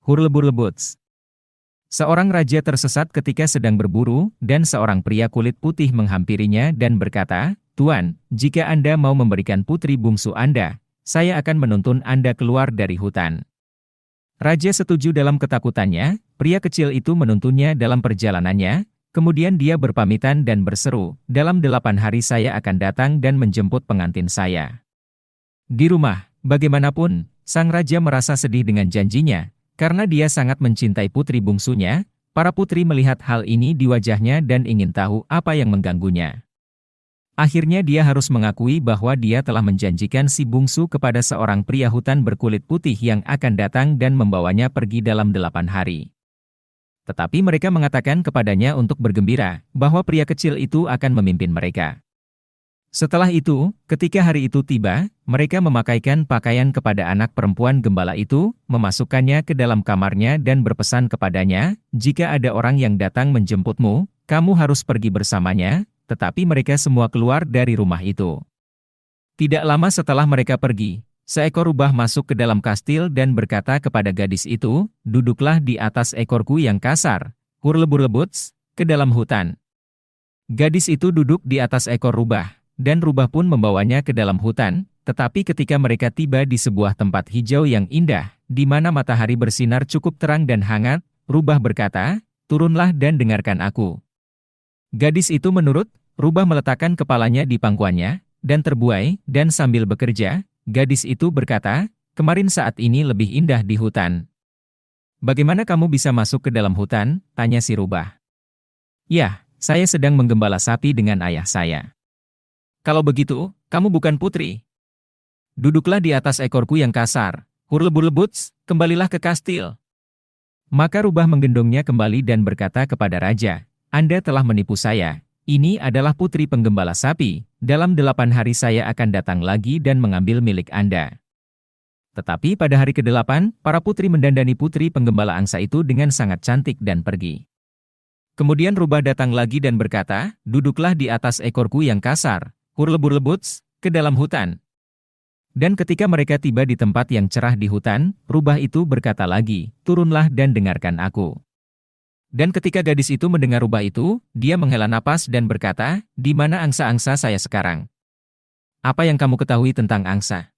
Hurlebur-lebuts. Seorang raja tersesat ketika sedang berburu, dan seorang pria kulit putih menghampirinya dan berkata, "Tuan, jika Anda mau memberikan putri bungsu Anda, saya akan menuntun Anda keluar dari hutan." Raja setuju dalam ketakutannya, pria kecil itu menuntunnya dalam perjalanannya, kemudian dia berpamitan dan berseru, "Dalam 8 hari saya akan datang dan menjemput pengantin saya." Di rumah, bagaimanapun, sang raja merasa sedih dengan janjinya, karena dia sangat mencintai putri bungsunya. Para putri melihat hal ini di wajahnya dan ingin tahu apa yang mengganggunya. Akhirnya dia harus mengakui bahwa dia telah menjanjikan si bungsu kepada seorang pria hutan berkulit putih yang akan datang dan membawanya pergi dalam 8 hari. Tetapi mereka mengatakan kepadanya untuk bergembira, bahwa pria kecil itu akan memimpin mereka. Setelah itu, ketika hari itu tiba, mereka memakaikan pakaian kepada anak perempuan gembala itu, memasukkannya ke dalam kamarnya dan berpesan kepadanya, "Jika ada orang yang datang menjemputmu, kamu harus pergi bersamanya." Tetapi mereka semua keluar dari rumah itu. Tidak lama setelah mereka pergi, seekor rubah masuk ke dalam kastil dan berkata kepada gadis itu, "Duduklah di atas ekorku yang kasar, Hurlebur-lebuts, ke dalam hutan." Gadis itu duduk di atas ekor rubah, dan rubah pun membawanya ke dalam hutan, tetapi ketika mereka tiba di sebuah tempat hijau yang indah, di mana matahari bersinar cukup terang dan hangat, rubah berkata, "Turunlah dan dengarkan aku." Gadis itu menurut, rubah meletakkan kepalanya di pangkuannya, dan terbuai, dan sambil bekerja, gadis itu berkata, "Kemarin saat ini lebih indah di hutan." "Bagaimana kamu bisa masuk ke dalam hutan?" tanya si rubah. "Yah, saya sedang menggembala sapi dengan ayah saya." "Kalau begitu, kamu bukan putri. Duduklah di atas ekorku yang kasar, Hurlebur-lebuts, kembalilah ke kastil." Maka rubah menggendongnya kembali dan berkata kepada raja, "Anda telah menipu saya. Ini adalah putri penggembala sapi. Dalam 8 hari saya akan datang lagi dan mengambil milik Anda." Tetapi pada hari ke-8, para putri mendandani putri penggembala angsa itu dengan sangat cantik dan pergi. Kemudian rubah datang lagi dan berkata, "Duduklah di atas ekorku yang kasar, Hurlebur-lebuts, ke dalam hutan." Dan ketika mereka tiba di tempat yang cerah di hutan, rubah itu berkata lagi, "Turunlah dan dengarkan aku." Dan ketika gadis itu mendengar rubah itu, dia menghela napas dan berkata, "Di mana angsa-angsa saya sekarang? Apa yang kamu ketahui tentang angsa?"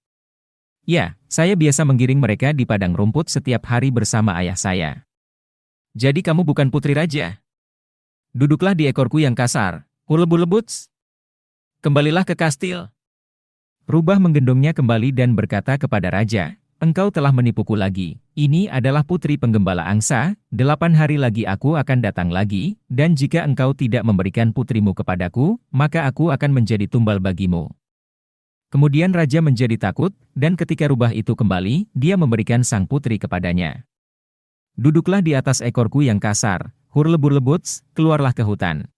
"Ya, saya biasa menggiring mereka di padang rumput setiap hari bersama ayah saya." "Jadi kamu bukan putri raja? Duduklah di ekorku yang kasar, Hurlebur-lebuts. Kembalilah ke kastil." Rubah menggendongnya kembali dan berkata kepada raja, "Engkau telah menipuku lagi. Ini adalah putri penggembala angsa, 8 hari lagi aku akan datang lagi, dan jika engkau tidak memberikan putrimu kepadaku, maka aku akan menjadi tumbal bagimu." Kemudian raja menjadi takut, dan ketika rubah itu kembali, dia memberikan sang putri kepadanya. "Duduklah di atas ekorku yang kasar, Hurlebur-lebuts, keluarlah ke hutan."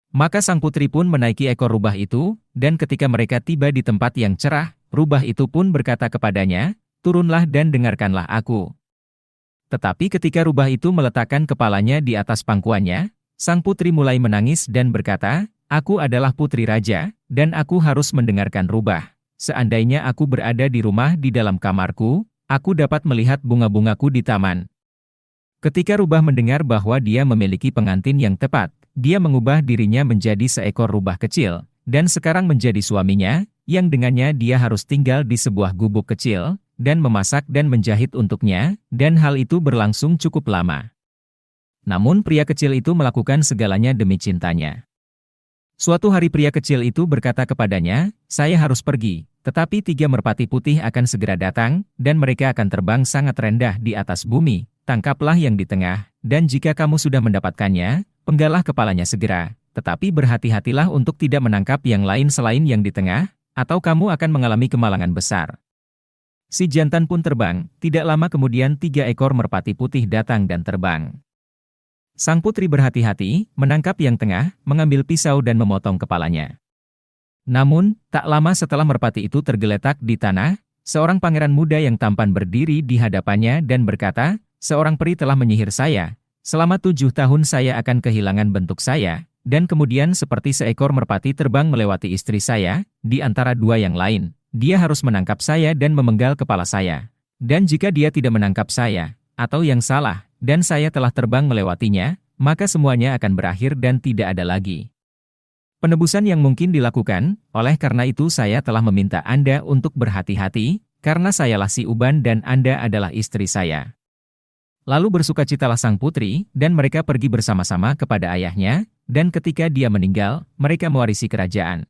Maka sang putri pun menaiki ekor rubah itu, dan ketika mereka tiba di tempat yang cerah, rubah itu pun berkata kepadanya, "Turunlah dan dengarkanlah aku." Tetapi ketika rubah itu meletakkan kepalanya di atas pangkuannya, sang putri mulai menangis dan berkata, "Aku adalah putri raja, dan aku harus mendengarkan rubah. Seandainya aku berada di rumah di dalam kamarku, aku dapat melihat bunga-bungaku di taman." Ketika rubah mendengar bahwa dia memiliki pengantin yang tepat, dia mengubah dirinya menjadi seekor rubah kecil, dan sekarang menjadi suaminya, yang dengannya dia harus tinggal di sebuah gubuk kecil, dan memasak dan menjahit untuknya, dan hal itu berlangsung cukup lama. Namun pria kecil itu melakukan segalanya demi cintanya. Suatu hari pria kecil itu berkata kepadanya, "Saya harus pergi, tetapi 3 merpati putih akan segera datang, dan mereka akan terbang sangat rendah di atas bumi. Tangkaplah yang di tengah, dan jika kamu sudah mendapatkannya, penggallah kepalanya segera, tetapi berhati-hatilah untuk tidak menangkap yang lain selain yang di tengah, atau kamu akan mengalami kemalangan besar." Si jantan pun terbang, tidak lama kemudian 3 ekor merpati putih datang dan terbang. Sang putri berhati-hati, menangkap yang tengah, mengambil pisau dan memotong kepalanya. Namun, tak lama setelah merpati itu tergeletak di tanah, seorang pangeran muda yang tampan berdiri di hadapannya dan berkata, "Seorang peri telah menyihir saya. Selama 7 tahun saya akan kehilangan bentuk saya, dan kemudian seperti seekor merpati terbang melewati istri saya, di antara 2 yang lain. Dia harus menangkap saya dan memenggal kepala saya. Dan jika dia tidak menangkap saya, atau yang salah, dan saya telah terbang melewatinya, maka semuanya akan berakhir dan tidak ada lagi penebusan yang mungkin dilakukan. Oleh karena itu saya telah meminta Anda untuk berhati-hati, karena sayalah si Uban dan Anda adalah istri saya." Lalu bersukacitalah sang putri, dan mereka pergi bersama-sama kepada ayahnya, dan ketika dia meninggal, mereka mewarisi kerajaan.